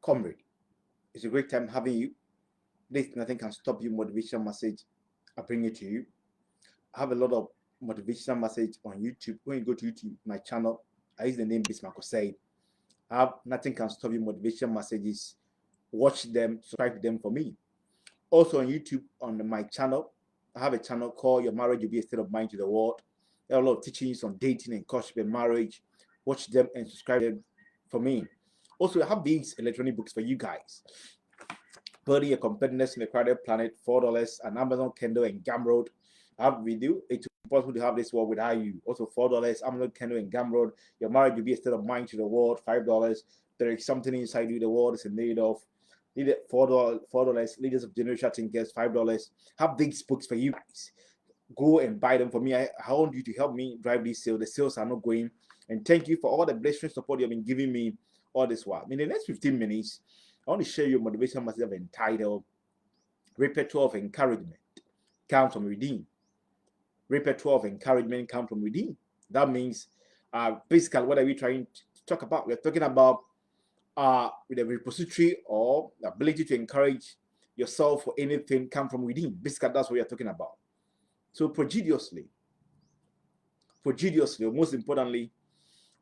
comrade. It's a great time having you. This Nothing Can Stop You motivational message. I bring it to you. I have a lot of motivational message on YouTube. When you go to YouTube, my channel, I use the name Bismarck Said. I have Nothing Can Stop You motivational messages. Watch them, subscribe to them for me. Also on YouTube, on my channel, I have a channel called Your Marriage Will Be a State of Mind to the World. There are a lot of teachings on dating and courtship and marriage. Watch them and subscribe them for me. Also, I have these electronic books for you guys. Building Your Competitiveness in a Crowded Planet, $4, an Amazon Kindle and Gumroad. I have with you. It's possible to have this world without you. Also $4, Amazon Kindle and Gumroad. Your Marriage Will Be a State of Mind to the World, $5. There is something inside you the world is made of. Need it $4. Leaders of Generation Thinkers, $5. Have these books for you guys. Go and buy them for me. I want you to help me drive these sales. The sales are not going. And thank you for all the blessing support you have been giving me all this while. In the next 15 minutes, I want to share your motivational message entitled Repertoire of Encouragement Comes from Within. Repertoire of encouragement comes from within. That means basically what are we trying to talk about? We're talking about with a repository or the ability to encourage yourself for anything come from within. Basically, that's what we are talking about. So prodigiously, or most importantly,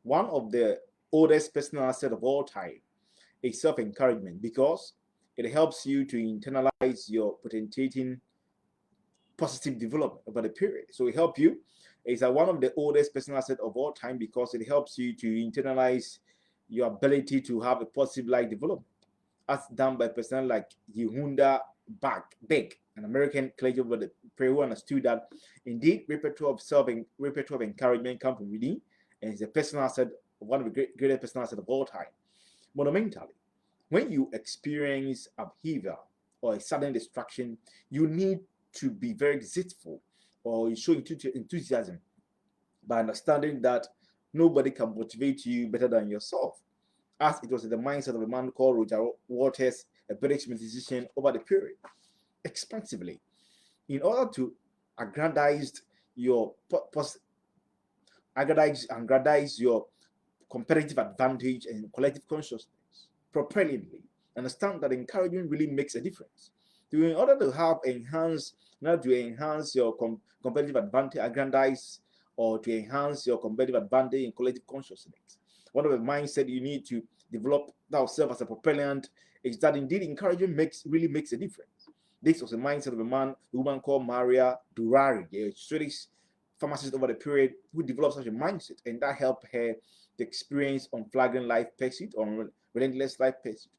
one of the oldest personal assets of all time is self-encouragement, because it helps you to internalize your potentiating positive development over the period. So it helps you. It's one of the oldest personal assets of all time because it helps you to internalize your ability to have a positive life development, as done by a person like Yehuda Beck, an American clergy over the period, who understood that indeed repertoire of encouragement comes from within, and is a personal asset, one of the greatest personal assets of all time. Monumentally, when you experience upheaval or a sudden destruction, you need to be very zestful, or you show enthusiasm by understanding that nobody can motivate you better than yourself, as it was in the mindset of a man called Roger Waters, a British musician, over the period. Expansively, in order to aggrandize your competitive advantage and collective consciousness propellingly, understand that encouragement really makes a difference. In order to enhance your competitive advantage, aggrandize, or to enhance your competitive advantage in collective consciousness, one of the mindset you need to develop that self as a propellant is that indeed encouragement really makes a difference. This was the mindset of a woman called Maria Durari, a Swedish pharmacist over the period, who developed such a mindset, and that helped her to experience unflagging life pursuit or relentless life pursuit.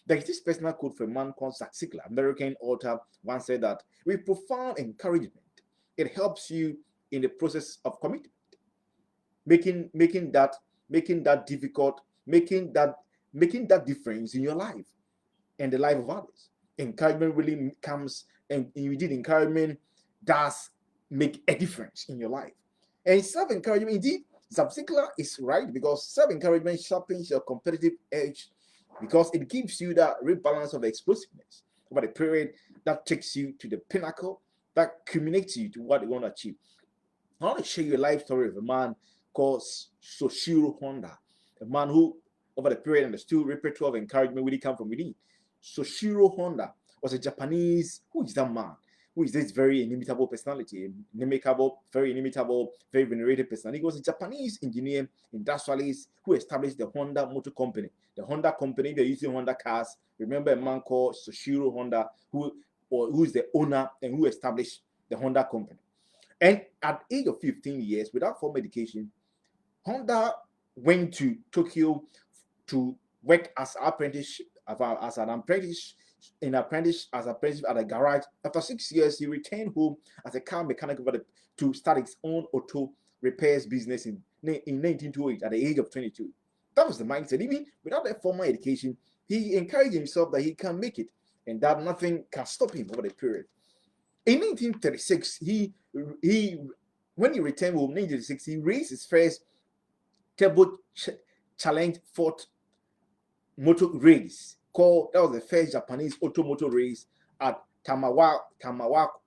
There is this personal quote from a man called Zach Ziglar, American author, once said that with profound encouragement, it helps you in the process of commitment, making that difference in your life and the life of others. Encouragement really comes, and indeed encouragement does make a difference in your life. And self-encouragement, indeed, Zach Ziglar is right, because self-encouragement sharpens your competitive edge, because it gives you that rebalance of explosiveness over the period that takes you to the pinnacle, that culminates you to what you want to achieve. I want to share you a life story of a man called Soshiro Honda, a man who, over the period, understood repertoire of encouragement really come from within. Soshiro Honda was a Japanese. Who is that man? Who is this very inimitable personality? Very inimitable, very venerated personality. He was a Japanese engineer, industrialist, who established the Honda Motor Company. The Honda Company, they're using Honda cars. Remember a man called Soshiro Honda, who is the owner and who established the Honda Company. And at the age of 15 years, without formal education, Honda went to Tokyo to work as an apprentice at a garage. After 6 years, he returned home as a car mechanic to start his own auto repairs business in 1928 at the age of 22. That was the mindset. Even without that formal education, he encouraged himself that he can make it and that nothing can stop him over the period. In 1936, when he returned home in 1936, he raced his first turbo challenge Ford motor race. That was the first Japanese automotive race at Tamawaka,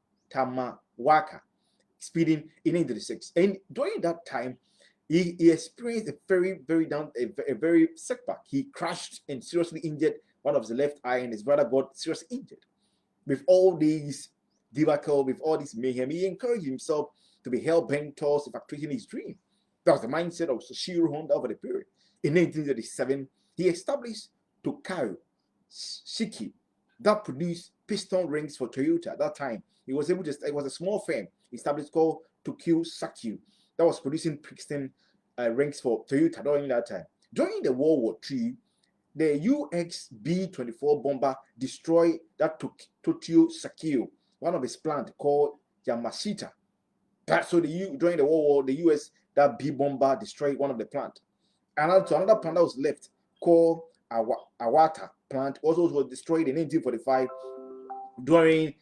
speeding in 1936. And during that time, he experienced a very setback. He crashed and seriously injured one of his left eye, and his brother got seriously injured. With all these debacle, with all this mayhem, he encouraged himself to be hell-bent towards effectuating his dream. That was the mindset of Soichiro Honda over the period. In 1937, he established Tokai Shiki that produced piston rings for Toyota at that time. It was a small firm established called Tokyo Sakyu that was producing piston rings for Toyota during that time. During the World War II, the UX B-24 bomber destroyed that Tokyo Sakyu, one of his plants called Yamashita. During the World War, the US, that B bomber destroyed one of the plant. Another plant that was left called Awata plant also was destroyed in 1945 during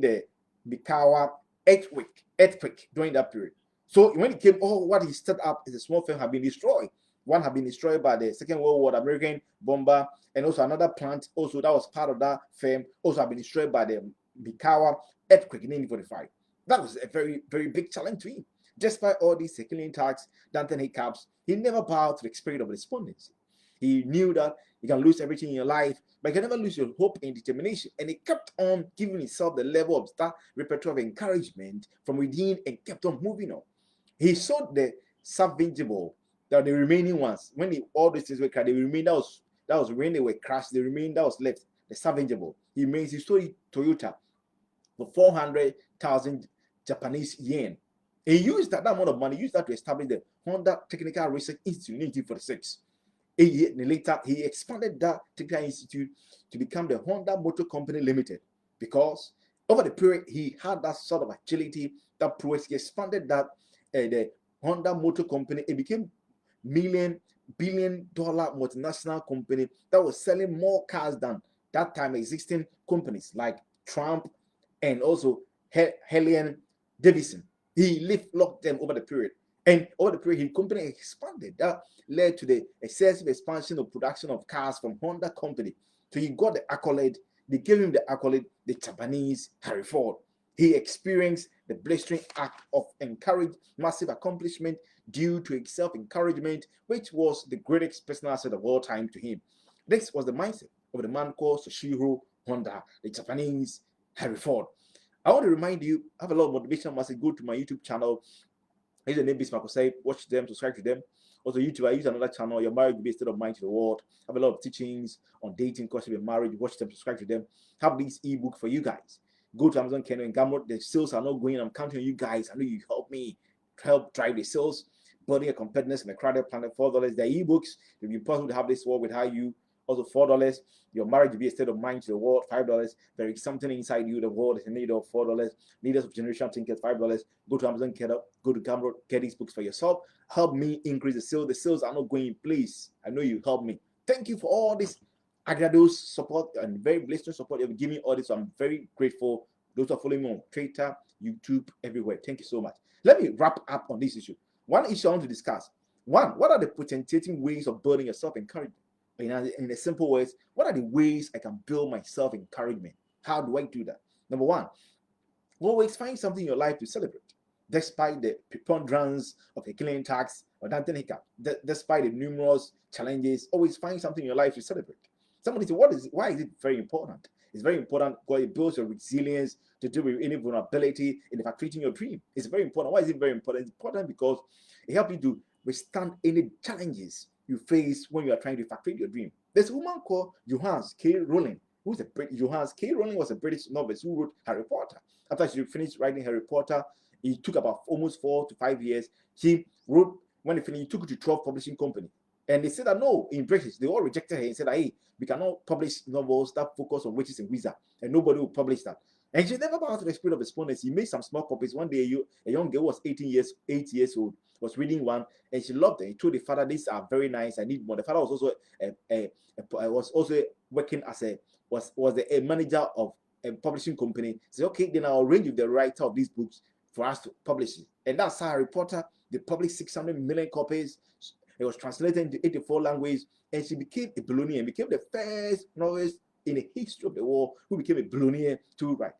the Mikawa earthquake during that period. So when it came, what he set up is a small firm had been destroyed. One had been destroyed by the Second World War, the American bomber, and also another plant also that was part of that firm also had been destroyed by the Mikawa earthquake in 1945. That was a very, very big challenge to him. Despite all these Herculean tasks, Danton hiccups, he never bowed to the spirit of despondency. He knew that you can lose everything in your life, but you can never lose your hope and determination. And he kept on giving himself the level of that repertoire of encouragement from within and kept on moving on. He saw the salvageable, that the remaining ones, when all these things were crashed, the remaining that was when they were crashed, the remaining that was left, the salvageable. He sold Toyota for 400,000 Japanese yen. He used that amount of money, used that to establish the Honda Technical Research Institute in 1946. A year later, he expanded that Technical Institute to become the Honda Motor Company Limited, because over the period he had that sort of agility, that prowess. He expanded that the Honda Motor Company. It became billion-dollar multinational company that was selling more cars than that time existing companies like Trump and also Helen Davidson. He locked them over the period. And over the period, his company expanded. That led to the excessive expansion of production of cars from Honda Company. So he got the accolade. They gave him the accolade, the Japanese Harry Ford. He experienced the blistering act of encouraged massive accomplishment due to his self-encouragement, which was the greatest personal asset of all time to him. This was the mindset of the man called Soichiro Honda, the Japanese Harry Ford. I want to remind you, I have a lot of motivational message. Go to my YouTube channel. Use the name Bismarck. Watch them, subscribe to them. Also, YouTube, I use another channel, Your Marriage Will Be a State of Mind to the World. I have a lot of teachings on dating, course of marriage. Watch them, subscribe to them. Have this ebook for you guys. Go to Amazon, Kindle, and Gumroad. The sales are not going. I'm counting on you guys. I know you help me drive the sales. Building a competitiveness in a crowded planet. $4. The ebooks. It will be possible to have this work with how you. Also $4. Your marriage will be a state of mind to the world. $5. There is something inside you. The world is in need of $4. Leaders of Generation Thinkers. $5. Go to Amazon, Kindle, go to Gumroad, get these books for yourself. Help me increase the sales. The sales are not going in place. I know you help me. Thank you for all this agreeable support and very blessed support you've given me all this. So I'm very grateful. Those are following me on Twitter, YouTube, everywhere. Thank you so much. Let me wrap up on this issue. One issue I want to discuss. One, what are the potentiating ways of building your self-encouragement? In the simple ways, what are the ways I can build my self-encouragement? How do I do that? Number one, always find something in your life to celebrate. Despite the preponderance of a killing tax or Danton hiccup, despite the numerous challenges, always find something in your life to celebrate. Somebody say, why is it very important? It's very important because it builds your resilience to deal with any vulnerability in effectuating your dream. It's very important. Why is it very important? It's important because it helps you to withstand any challenges you face when you are trying to effectuate your dream. There's a woman called Johannes K. Rowling, Johannes K. Rowling was a British novelist who wrote Harry Potter. After she finished writing Harry Potter, it took about almost 4 to 5 years. She wrote, when he finished, he took it to 12 publishing company. And they said that no, in British, they all rejected her and said, hey, we cannot publish novels that focus on witches and wizards, and nobody will publish that. And she never bowed to the spirit of despondency. He made some small copies. One day, a young girl was 8 years old, was reading one, and she loved it. He told the father, "These are very nice. I need more." The father was also working as a manager of a publishing company. He said, "Okay, then I'll arrange with the writer of these books for us to publish it." And that's how Harry Potter. They published 600 million copies. It was translated into 84 languages, and she became a billionaire and became the first novelist in the history of the world who became a billionaire to write.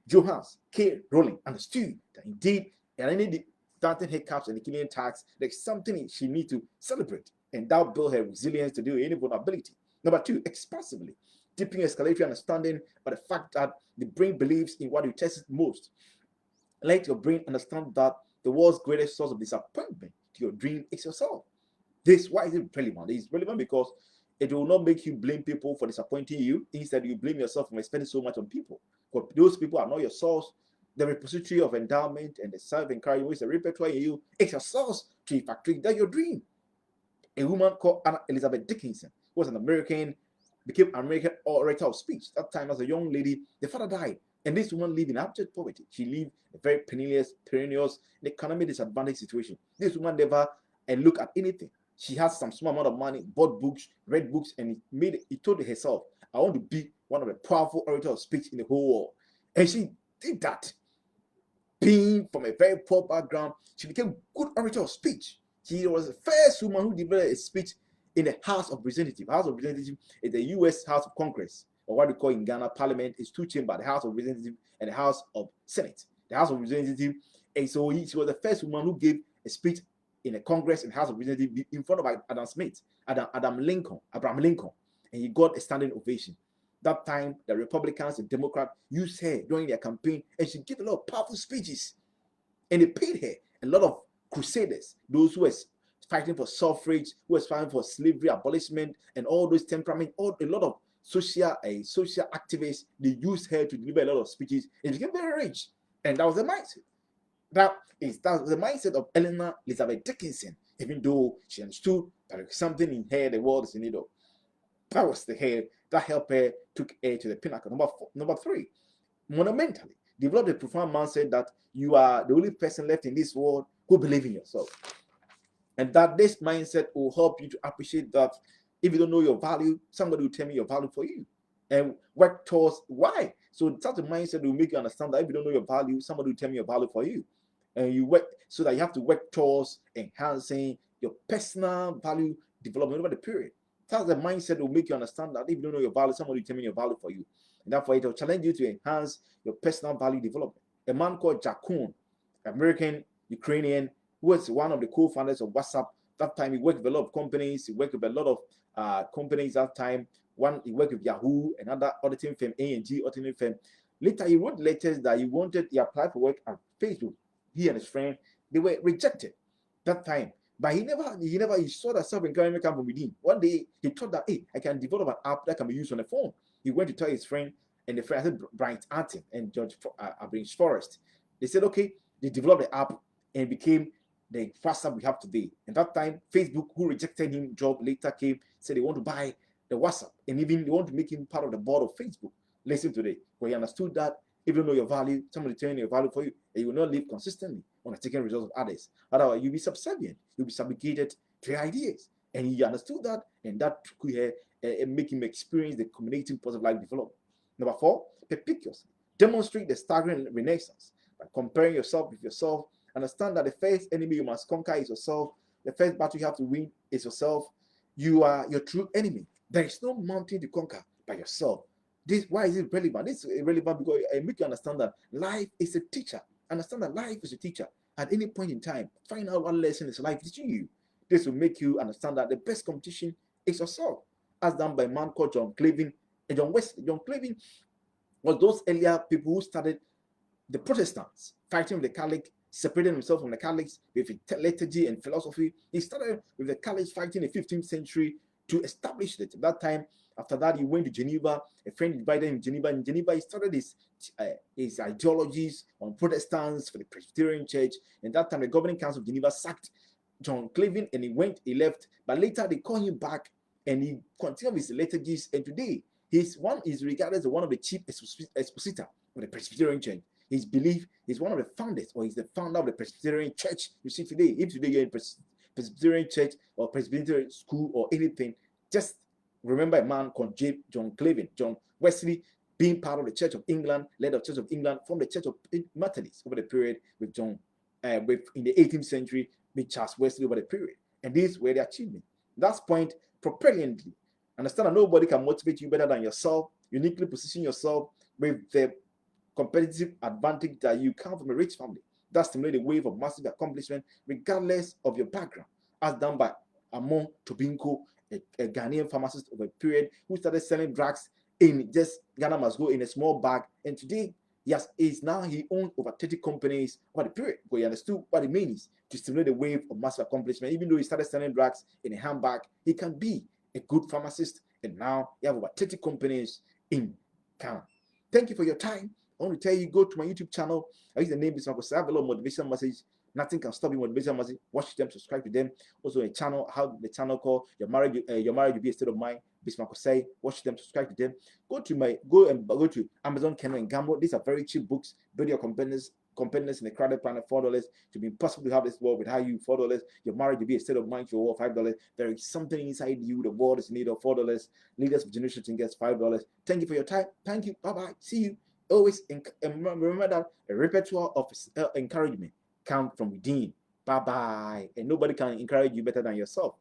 Johannes K. Rowling, understood that indeed, and any starting hiccups and the killing tax, there's something she needs to celebrate. and that built her resilience to deal with any vulnerability. Number two, expansively, deepening escalatory understanding by the fact that the brain believes in what you test most. Let your brain understand that the world's greatest source of disappointment to your dream is yourself. This, why is it relevant? It's relevant because it will not make you blame people for disappointing you. Instead, you blame yourself for spending so much on people. But those people are not your source. The repository of endowment and the self-encouragement, which is the repertoire in you, is your source to effectuate that your dream. A woman called Anna Elizabeth Dickinson, who was an American, became an American orator of speech. That time, as a young lady, the father died. And this woman lived in abject poverty. She lived a very perilous, economic disadvantaged situation. This woman never looked at anything. She has some small amount of money, bought books, read books, and he told herself, I want to be one of the powerful orators of speech in the whole world. And she did that. Being from a very poor background, she became good orator of speech. She was the first woman who developed a speech in the House of Representatives. House of Representatives is the U.S. House of Congress, or what we call in Ghana Parliament is two chambers, the House of Representatives and the House of Senate. The House of Representatives, and so she was the first woman who gave a speech in the Congress and House of Representatives in front of Abraham Lincoln, and he got a standing ovation. That time, the Republicans and Democrats used her during their campaign, and she gave a lot of powerful speeches. And they paid her a lot of crusaders, those who were fighting for suffrage, who were fighting for slavery abolishment, and all those temperament, a lot of social activists. They used her to deliver a lot of speeches, and she became very rich. And that was the mindset. That was the mindset of Eleanor Elizabeth Dickinson, even though she understood that there was something in her the world is in need of. That was the hair that helped her took her to the pinnacle. Number three, monumentally, develop a profound mindset that you are the only person left in this world who believe in yourself. And that this mindset will help you to appreciate that if you don't know your value, somebody will tell me your value for you. And work towards why. So such a mindset will make you understand that if you don't know your value, somebody will tell me your value for you. And you work so that you have to work towards enhancing your personal value development over the period. That's the mindset that will make you understand that if you don't know your value, somebody will tell me your value for you. And therefore, it will challenge you to enhance your personal value development. A man called Jack Kuhn, American Ukrainian, who was one of the co-founders of WhatsApp. That time, he worked with a lot of companies. He worked with a lot of companies that time. One, he worked with Yahoo, another auditing firm, A&G auditing firm. Later, he wrote letters that he applied for work at Facebook. He and his friend, they were rejected that time. But he saw that self-encouragement come from within. One day, he thought that, hey, I can develop an app that can be used on the phone. He went to tell his friend, and the friend, I said, Brian Artin and George Forrest. They said, okay, they developed the app and became the WhatsApp we have today. And that time, Facebook, who rejected him job, later came, said they want to buy the WhatsApp, and even they want to make him part of the board of Facebook. Listen today, where he understood that if you don't know your value, somebody telling your value for you, and you will not live consistently on the taking results of others. Otherwise, you'll be subservient, you'll be subjugated to your ideas. And he understood that, and that could make him experience the culminating positive life development. Number four, perspicuously demonstrate the staggering renaissance by comparing yourself with yourself. Understand that the first enemy you must conquer is yourself. The first battle you have to win is yourself. You are your true enemy. There is no mountain to conquer by yourself. Why is it relevant? This is relevant because it makes you understand that life is a teacher. Understand that life is a teacher. At any point in time, find out what lesson is life teaching you. This will make you understand that the best competition is yourself, as done by a man called John Clavin and John Wesley. John Clavin was those earlier people who started the Protestants, fighting with the Catholics, separating himself from the Catholics with liturgy and philosophy. He started with the Catholics fighting in the 15th century to establish it. At that time, after that, he went to Geneva. A friend invited him to Geneva. In Geneva, he started his ideologies on Protestants for the Presbyterian Church. And that time, the governing council of Geneva sacked John Clavin, and he left. But later, they called him back, and he continued his liturgies. And today, he's regarded as one of the chief expositor of the Presbyterian Church. His belief is one of the founders, or he's the founder of the Presbyterian Church. You see today, if today you're in Presbyterian Church or Presbyterian school or anything, just remember a man called John Clavin. John Wesley, being part of the Church of England, led the Church of England from the Church of Methodists over the period with in the 18th century with Charles Wesley over the period. And these were the achievements. That's point propellingly. Understand that nobody can motivate you better than yourself. Uniquely position yourself with the competitive advantage that you come from a rich family. That stimulates a wave of massive accomplishment regardless of your background, as done by among Tobinko, a Ghanaian pharmacist of a period who started selling drugs in just Ghana must go in a small bag. And today, yes, he owns over 30 companies over the period. But he understood what it means to stimulate the wave of massive accomplishment. Even though he started selling drugs in a handbag, he can be a good pharmacist. And now he have over 30 companies in Ghana. Thank you for your time. I want to tell you, go to my YouTube channel. I use the name Bismarck. I have a lot of motivational message. Nothing can stop you. Motivational message. Watch them, subscribe to them. Also, a channel, how the channel called Your Marriage will Be a State of Mind. Bismarck say, watch them, subscribe to them. Go to Amazon, Kindle, and Gamble. These are very cheap books. Build your competence in a crowded planet, $4. To be impossible to have this world without you, $4. Your marriage will be a state of mind, your world, $5. There is something inside you. The world is in need of $4. Leaders of Generation gets $5. Thank you for your time. Thank you. Bye bye. See you. Always remember that a repertoire of encouragement comes from within. Bye bye. And nobody can encourage you better than yourself.